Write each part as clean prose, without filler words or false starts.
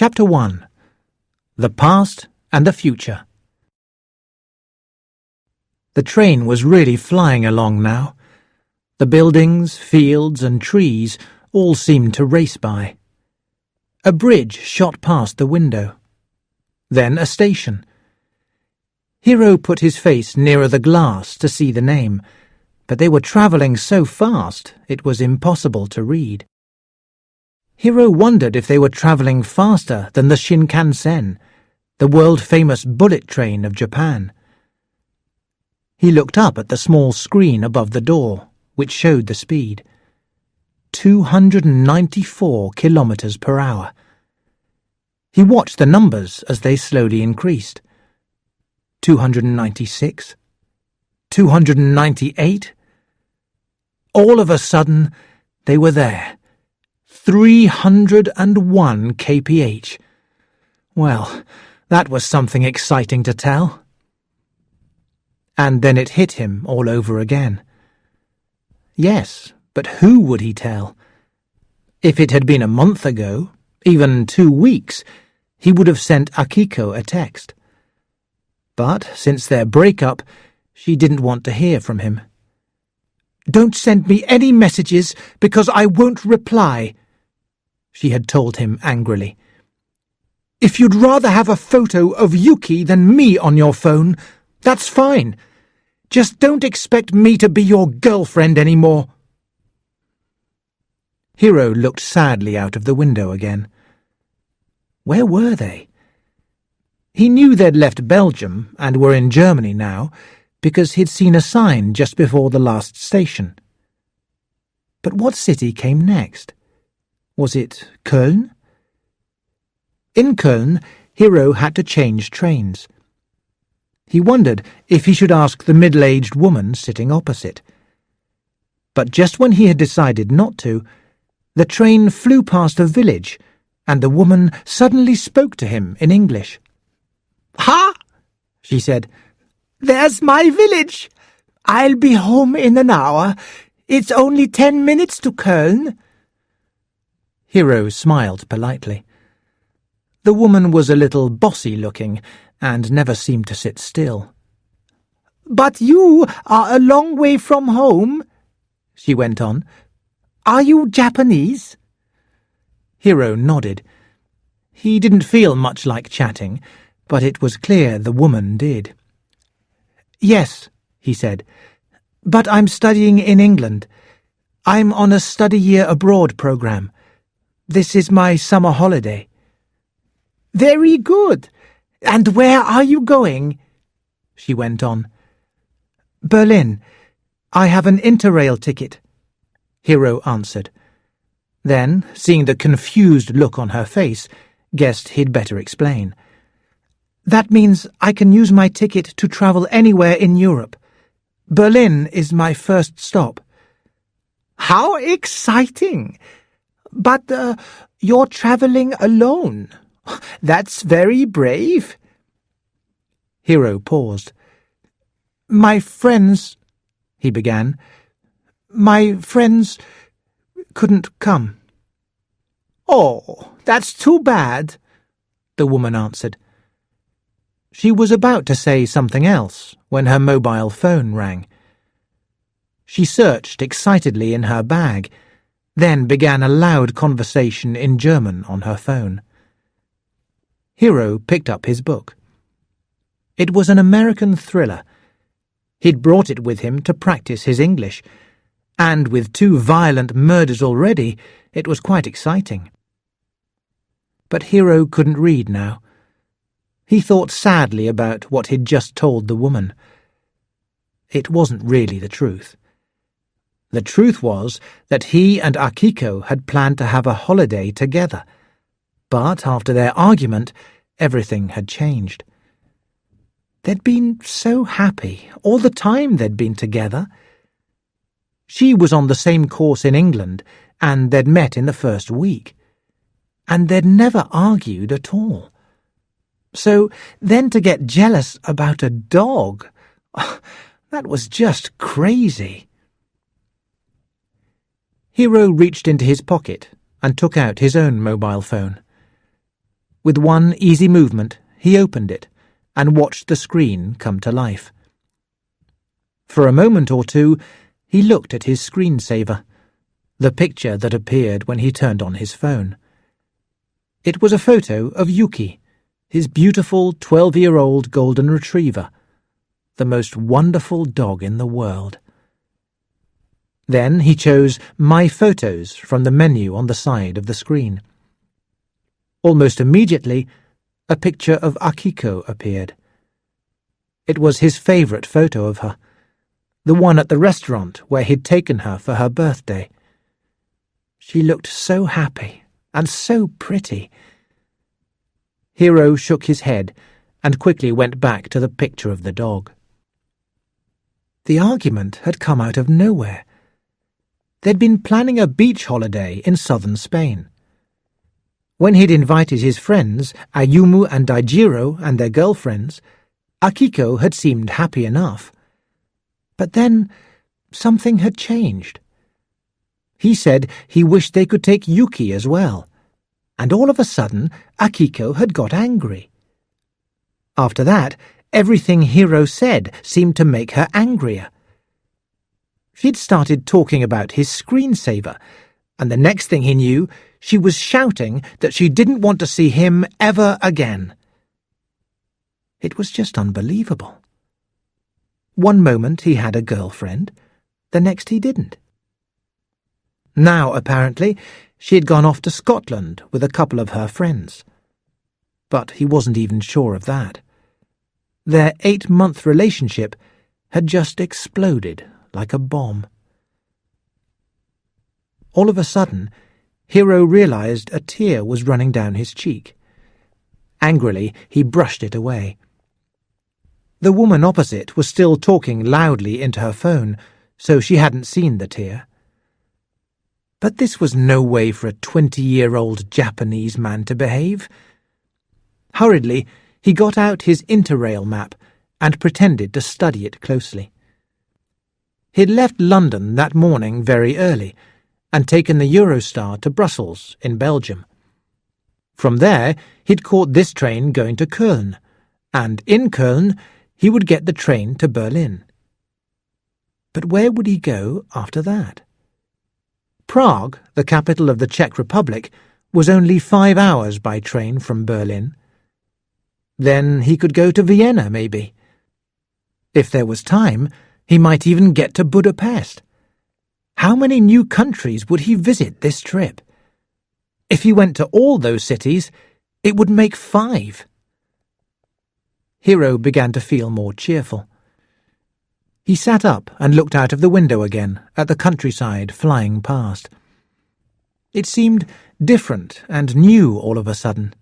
Chapter 1. The Past and the Future. The train was really flying along now. The buildings, fields and trees all seemed to race by. A bridge shot past the window. Then a station. Hiro put his face nearer the glass to see the name, but they were travelling so fast it was impossible to read. Hiro wondered if they were travelling faster than the Shinkansen, the world-famous bullet train of Japan. He looked up at the small screen above the door, which showed the speed. 294 kilometres per hour. He watched the numbers as they slowly increased. 296. 298. All of a sudden, they were there. 301 kph. Well, that was something exciting to tell. And then it hit him all over again. Yes, but who would he tell? If it had been a month ago, even 2 weeks, he would have sent Akiko a text. But since their breakup, she didn't want to hear from him. "Don't send me any messages because I won't reply," she had told him angrily. "If you'd rather have a photo of Yuki than me on your phone, that's fine. Just don't expect me to be your girlfriend anymore." Hiro looked sadly out of the window again. Where were they? He knew they'd left Belgium and were in Germany now, because he'd seen a sign just before the last station. But what city came next? Was it Köln? In Köln, Hiro had to change trains. He wondered if he should ask the middle-aged woman sitting opposite. But just when he had decided not to, the train flew past a village, and the woman suddenly spoke to him in English. "Ha!" she said. "There's my village. I'll be home in an hour. It's only 10 minutes to Köln." Hiro smiled politely. The woman was a little bossy-looking and never seemed to sit still. "But you are a long way from home," she went on. "Are you Japanese?" Hiro nodded. He didn't feel much like chatting, but it was clear the woman did. "Yes," he said, "but I'm studying in England. I'm on a study year abroad program. This is my summer holiday." "Very good. And where are you going?" she went on. "Berlin. I have an Interrail ticket," Hiro answered. Then, seeing the confused look on her face, guessed he'd better explain. "That means I can use my ticket to travel anywhere in Europe. Berlin is my first stop." "How exciting! But you're travelling alone. That's very brave." Hiro paused. "My friends," he began. "My friends couldn't come." "Oh, that's too bad," the woman answered. She was about to say something else when her mobile phone rang. She searched excitedly in her bag, then began a loud conversation in German on her phone. Hiro picked up his book. It was an American thriller. He'd brought it with him to practice his English, and with 2 violent murders already, it was quite exciting. But Hiro couldn't read now. He thought sadly about what he'd just told the woman. It wasn't really the truth. The truth was that he and Akiko had planned to have a holiday together, but after their argument, everything had changed. They'd been so happy all the time they'd been together. She was on the same course in England, and they'd met in the first week. And they'd never argued at all. So then to get jealous about a dog, that was just crazy. Hiro reached into his pocket and took out his own mobile phone. With one easy movement, he opened it and watched the screen come to life. For a moment or two, he looked at his screensaver, the picture that appeared when he turned on his phone. It was a photo of Yuki, his beautiful 12-year-old golden retriever, the most wonderful dog in the world. Then he chose My Photos from the menu on the side of the screen. Almost immediately, a picture of Akiko appeared. It was his favourite photo of her, the one at the restaurant where he'd taken her for her birthday. She looked so happy and so pretty. Hiro shook his head and quickly went back to the picture of the dog. The argument had come out of nowhere. They'd been planning a beach holiday in southern Spain. When he'd invited his friends, Ayumu and Daijiro, and their girlfriends, Akiko had seemed happy enough. But then something had changed. He said he wished they could take Yuki as well, and all of a sudden Akiko had got angry. After that, everything Hiro said seemed to make her angrier. She'd started talking about his screensaver, and the next thing he knew, she was shouting that she didn't want to see him ever again. It was just unbelievable. One moment he had a girlfriend, the next he didn't. Now, apparently, she had gone off to Scotland with a couple of her friends. But he wasn't even sure of that. Their 8-month relationship had just exploded like a bomb. All of a sudden, Hiro realized a tear was running down his cheek. Angrily, he brushed it away. The woman opposite was still talking loudly into her phone, so she hadn't seen the tear. But this was no way for a 20-year-old Japanese man to behave. Hurriedly, he got out his Interrail map and pretended to study it closely. He'd left London that morning very early and taken the Eurostar to Brussels in Belgium. From there, he'd caught this train going to Köln, and in Köln, he would get the train to Berlin. But where would he go after that? Prague, the capital of the Czech Republic, was only 5 hours by train from Berlin. Then he could go to Vienna, maybe. If there was time, he might even get to Budapest. How many new countries would he visit this trip? If he went to all those cities, it would make 5. Hiro began to feel more cheerful. He sat up and looked out of the window again at the countryside flying past. It seemed different and new all of a sudden.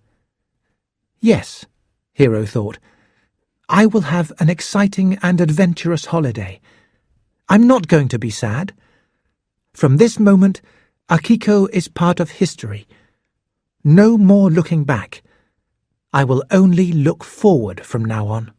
Yes, Hiro thought, I will have an exciting and adventurous holiday. I'm not going to be sad. From this moment, Akiko is part of history. No more looking back. I will only look forward from now on.